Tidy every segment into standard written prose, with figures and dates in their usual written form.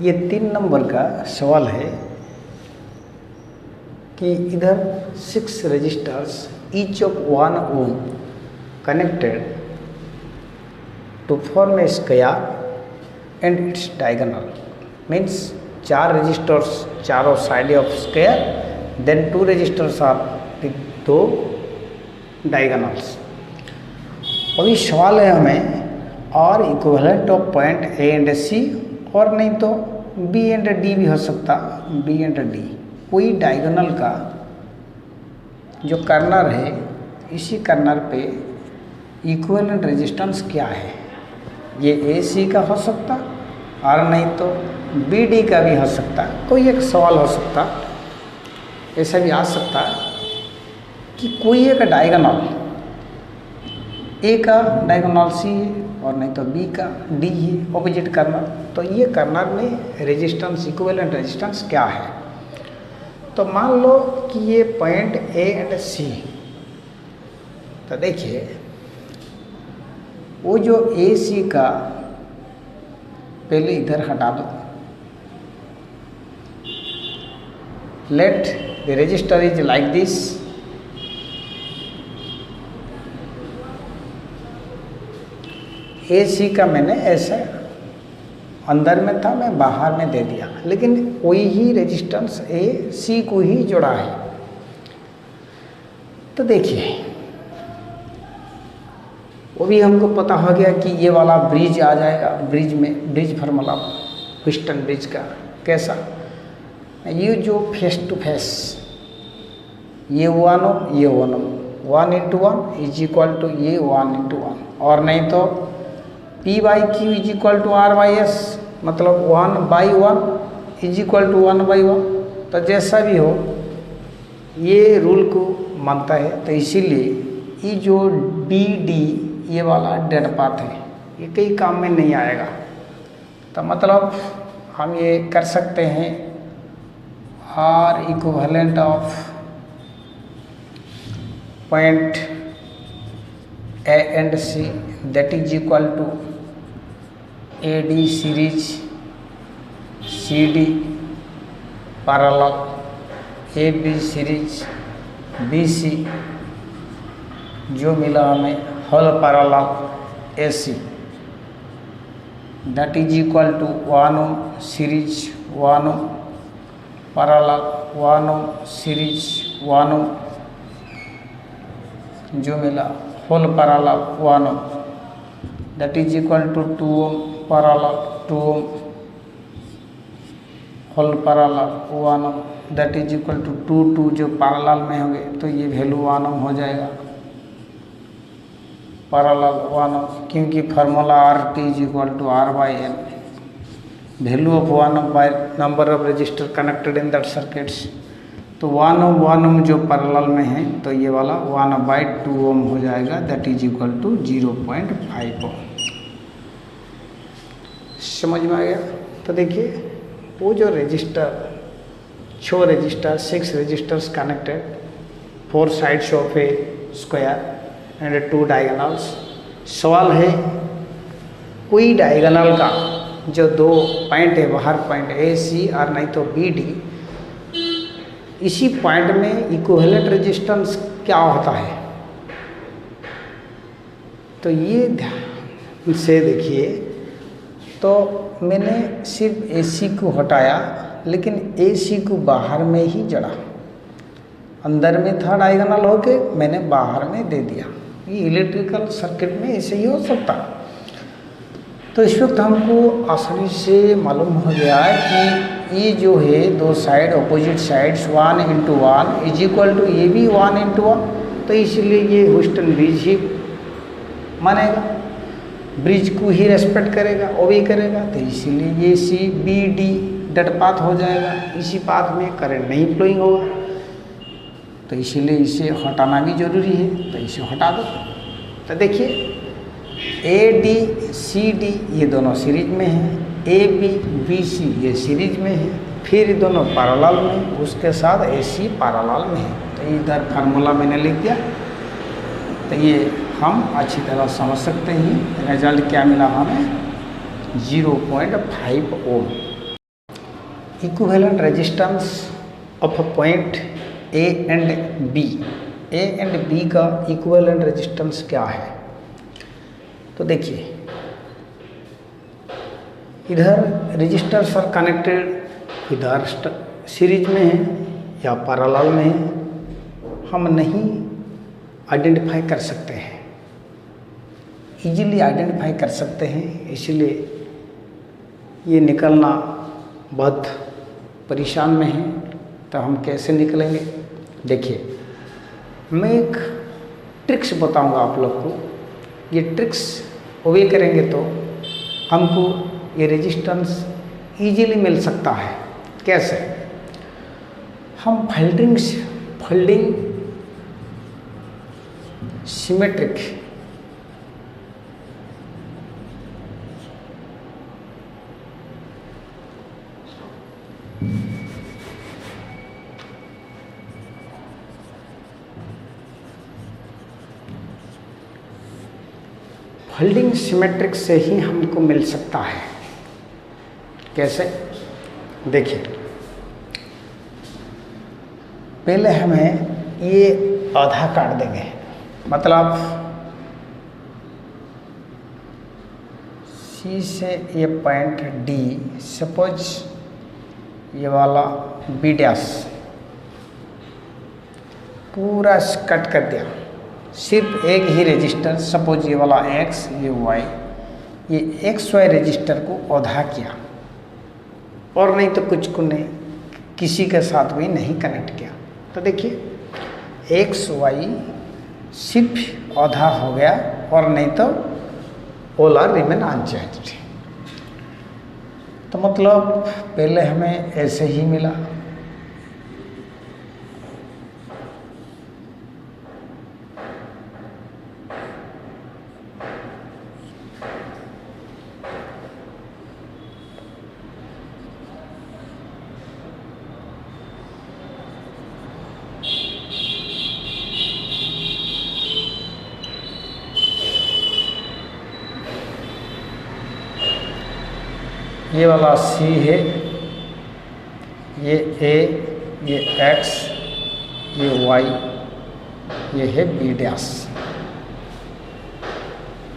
ये 3 नंबर का सवाल है कि इधर 6 resistors each of 1 ohm connected to form a square and its diagonal means 4 resistors चारों side of square, then 2 resistors are with 2 diagonals. अभी सवाल है हमें और equivalent of point A and C, और नहीं तो बी एंड डी भी हो सकता, बी एंड डी। कोई डायगोनल का जो कर्नर है, इसी कर्नर पे इक्विवेलेंट रेजिस्टेंस क्या है, ये ए सी का हो सकता और नहीं तो बी डी का भी हो सकता। कोई एक सवाल हो सकता, ऐसा भी आ सकता कि कोई एक डायगोनल ए का डायगोनल सी है और नहीं तो बी का डी है, ऑपोजिट कर्नर। तो ये कर्नर में रेजिस्टेंस, इक्विवेलेंट रेजिस्टेंस क्या है। तो मान लो कि ये पॉइंट ए एंड सी, तो देखिए वो जो ए सी का पहले इधर हटा दो, let the resistor is like this. A C का मैंने ऐसे अंदर में था, मैं बाहर में दे दिया, लेकिन वही ही रेजिस्टेंस ए सी को ही जोड़ा है। तो देखिए वो भी हमको पता हो गया कि ये वाला ब्रिज आ जाएगा, ब्रिज में ब्रिज फार्मूला ह्यूस्टन ब्रिज का कैसा, ये जो फेस टू फेस ये 1 ohm ये 1 ohm, 1 into 1 is equal to ये 1 into 1, और नहीं तो P by Q is equal to R by S, मतलब 1/1 इज इक्वल टू 1/1। तो जैसा भी हो ये रूल को मानता है। तो इसीलिए ये जो बी डी ये वाला डेड पाथ है, ये कई काम में नहीं आएगा। तो मतलब हम ये कर सकते हैं R equivalent of point A and C that is equal to A D series C D parallel A B series B C, जो मिला हमें whole parallel A C that is equal to 1 ohm series 1 ohm parallel 1 ohm series 1 ohm, जो मिला whole parallel 1 ohm that is equal to 2 ohm parallel 2 ohm whole parallel 1 ohm that is equal to 2 जो parallel में होंगे तो ये value 1 ohm हो जाएगा, parallel 1 ohm, क्योंकि formula R T is equal to R by N, value of 1 ohm by number of resistor connected in that circuits. तो 1 ohm जो पैरेलल में है तो ये वाला 1/2 ohm हो जाएगा, that is equal to 0.5 ohm। समझ में आ गया। तो देखिए वो जो resistor 6 resistor 6 resistors connected 4 sides of a square and 2 diagonals. सवाल है कोई डायगोनल का जो 2 पॉइंट है बाहर, पॉइंट ए सी और नहीं तो बी डी, इसी पॉइंट में इक्विवेलेंट रेजिस्टेंस क्या होता है। तो ये ध्यान से देखिए, तो मैंने सिर्फ AC को हटाया, लेकिन AC को बाहर में ही जड़ा, अंदर में था डायगोनल होके मैंने बाहर में दे दिया। ये इलेक्ट्रिकल सर्किट में ऐसे ही हो सकता। तो इस वक्त हमको आसानी से मालूम हो गया कि ये जो है 2 side opposite sides 1 into 1 is equal to ये भी 1 into 1, तो इसलिए ये ह्यूस्टन ब्रिज ही मानेगा, ब्रिज को ही रेस्पेक्ट करेगा, वो भी करेगा। तो इसीलिए ये C B D dead path हो जाएगा, इसी पाथ में करंट नहीं फ्लोइंग होगा। तो इसीलिए इसे हटाना भी जरूरी है, तो इसे हटा दो। तो देखिए ए डी सी डी ये दोनों सीरीज में हैं, ए बी बी सी ये सीरीज में है, फिर दोनों पैरेलल में, उसके साथ ए सी पैरेलल में है। तो इधर फार्मूला मैंने लिख दिया। तो ये हम अच्छी तरह समझ सकते हैं। रिजल्ट क्या मिला हमें 0.5 ohm. Equivalent resistance of a point A and B. A and B का इक्विवेलेंट रेजिस्टेंस क्या है? तो देखिए, इधर रेजिस्टर्स आर कनेक्टेड, इधर सीरीज में है या पैरेलल में है, हम नहीं आइडेंटिफाई कर सकते हैं, इजीली आइडेंटिफाई कर सकते हैं, इसलिए ये निकलना बहुत परेशान में है। तो हम कैसे निकलेंगे? देखिए, मैं एक ट्रिक्स बताऊंगा आप लोग को। ये ट्रिक्स ओबे करेंगे तो हमको ये रेजिस्टेंस इजीली मिल सकता है। कैसे? हम फोल्डिंग सिमेट्रिक फोल्डिंग सिमेट्रिक से ही हमको मिल सकता है। कैसे? देखिए, पहले हमें ये आधा काट देंगे, मतलब सी से ये पॉइंट डी, सपोज ये वाला बी डैश पूरा कट कर दिया, सिर्फ एक ही रजिस्टर, सपोज ये वाला एक्स, ये वाई, ये एक्स वाई रजिस्टर को आधा किया, और नहीं तो कुछ को नहीं, किसी के साथ भी नहीं कनेक्ट किया। तो देखिए, एक्स वाई सिर्फ आधा हो गया, और नहीं तो ऑल आर रिमेन अनचेंज्ड। तो मतलब पहले हमें ऐसे ही मिला। ये वाला सी है, ये ए, ये एक्स, ये वाई, ये है बी डैश।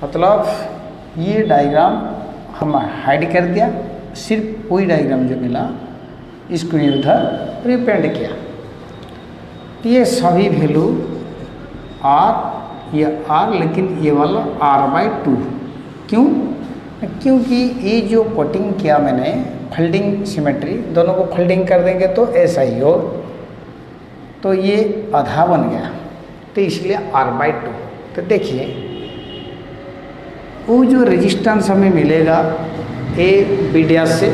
मतलब ये डायग्राम हम हाइड कर दिया, सिर्फ वही डायग्राम जो मिला इसको इधर रिप्रेजेंट किया। ये सभी वैल्यू आर, ये आर, लेकिन ये वाला r/2। क्यों? क्योंकि ये जो कटिंग किया मैंने फोल्डिंग सिमेट्री, दोनों को फोल्डिंग कर देंगे तो ऐसा ही हो, तो ये आधा बन गया, तो इसलिए r/2। तो देखिए, वो जो रेजिस्टेंस हमें मिलेगा ए बी डैश से,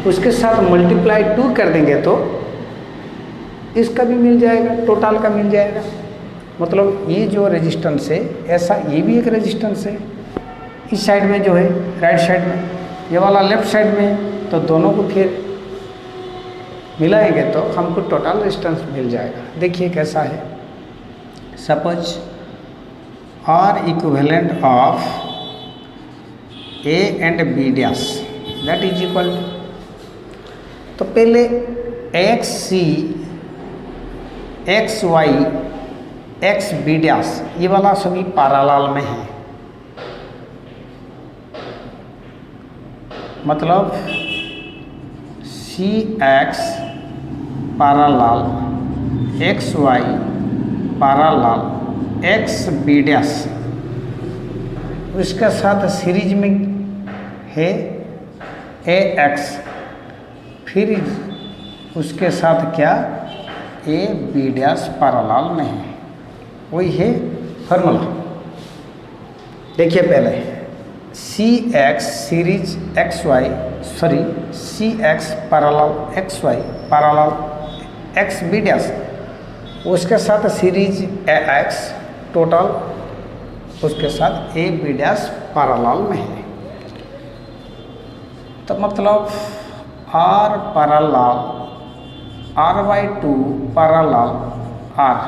उसके साथ मल्टीप्लाई 2 कर देंगे तो इसका भी मिल जाएगा, टोटल का मिल जाएगा। मतलब ये जो रेजिस्टेंस है, ऐसा ये भी एक रेजिस्टेंस है, इस साइड में जो है राइट साइड में, ये वाला लेफ्ट साइड में, तो दोनों को फिर मिलाएंगे तो हमको टोटल रेजिस्टेंस मिल जाएगा। देखिए कैसा है, suppose R equivalent of A and B dash that is equal to, तो पहले X C, X Y, X B dash, ये वाला सभी पैरेलल में है। मतलब C X parallel, X Y parallel, X B dash, उसके साथ सीरीज में है ए एक्स, फिर उसके साथ क्या, ए बी डैश पैरेलल में है, वही है फार्मूला। देखिए पहले C X series X Y, sorry C X parallel X Y parallel X B dash, उसके साथ सीरीज ए एक्स टोटल, उसके साथ ए बी डैश पैरेलल में है। तो मतलब are parallel r/2 parallel are,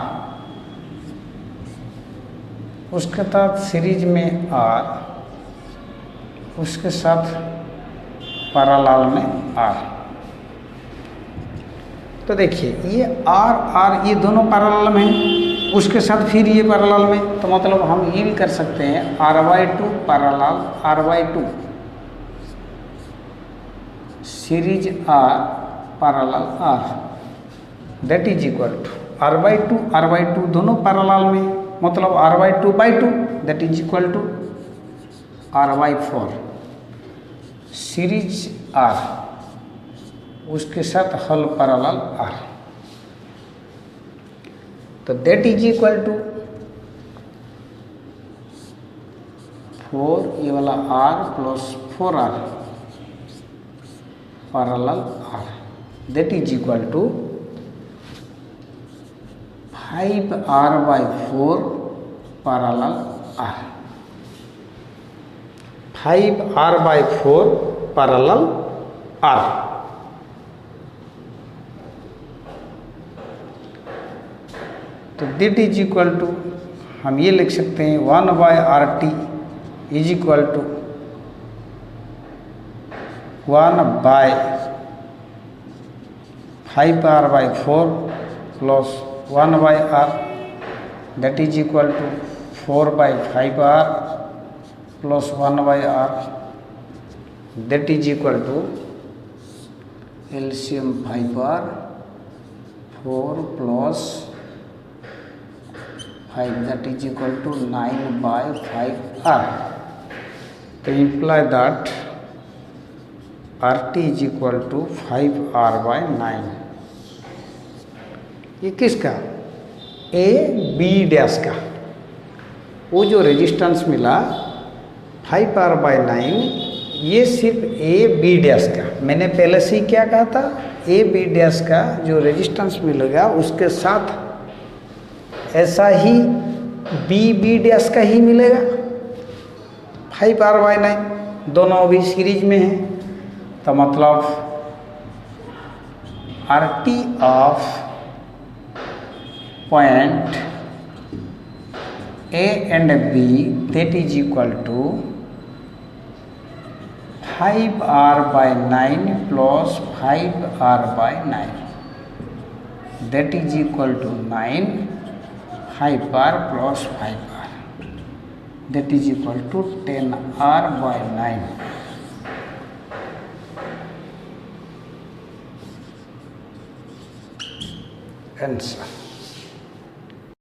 उसके साथ सीरीज में आर, उसके साथ पैरेलल में आर। तो देखिए ये आर आर ये दोनों पैरेलल में हैं, उसके साथ फिर ये पैरेलल में, तो मतलब हम ये भी कर सकते हैं R/2 parallel R/2 series R parallel R, that is equal to R/2 दोनों पैरेलल में, मतलब R/2/2 that is equal to R/4 series R, उसके साथ हल पैरेलल R, तो दैट इज इक्वल टू 4 ये वाला R plus 4R parallel R, that is equal to 5R/4 parallel R, 5R/4 parallel R। तो that is equal to हम ये लिख सकते हैं 1/RT is equal to 1/5R/4 plus 1/R, that is equal to 4/5R plus 1/R, that is equal to LCM 5R 4 plus 5 that is equal to 9/5R, तो imply that RT is equal to 5R/9। ये किसका? A B dash का, वो जो resistance मिला 5R/9 ये सिर्फ A B dash का, मैंने पहले से ही क्या कहा था, A B डैश का जो रेजिस्टेंस मिलेगा उसके साथ ऐसा ही बी डैश का ही मिलेगा 5R/9, दोनों भी सीरीज में हैं, तो मतलब RT of point A and B that is equal to 5R/9 plus 5R/9 that is equal to 9 5R plus 5R that is equal to 10R/9। Answer.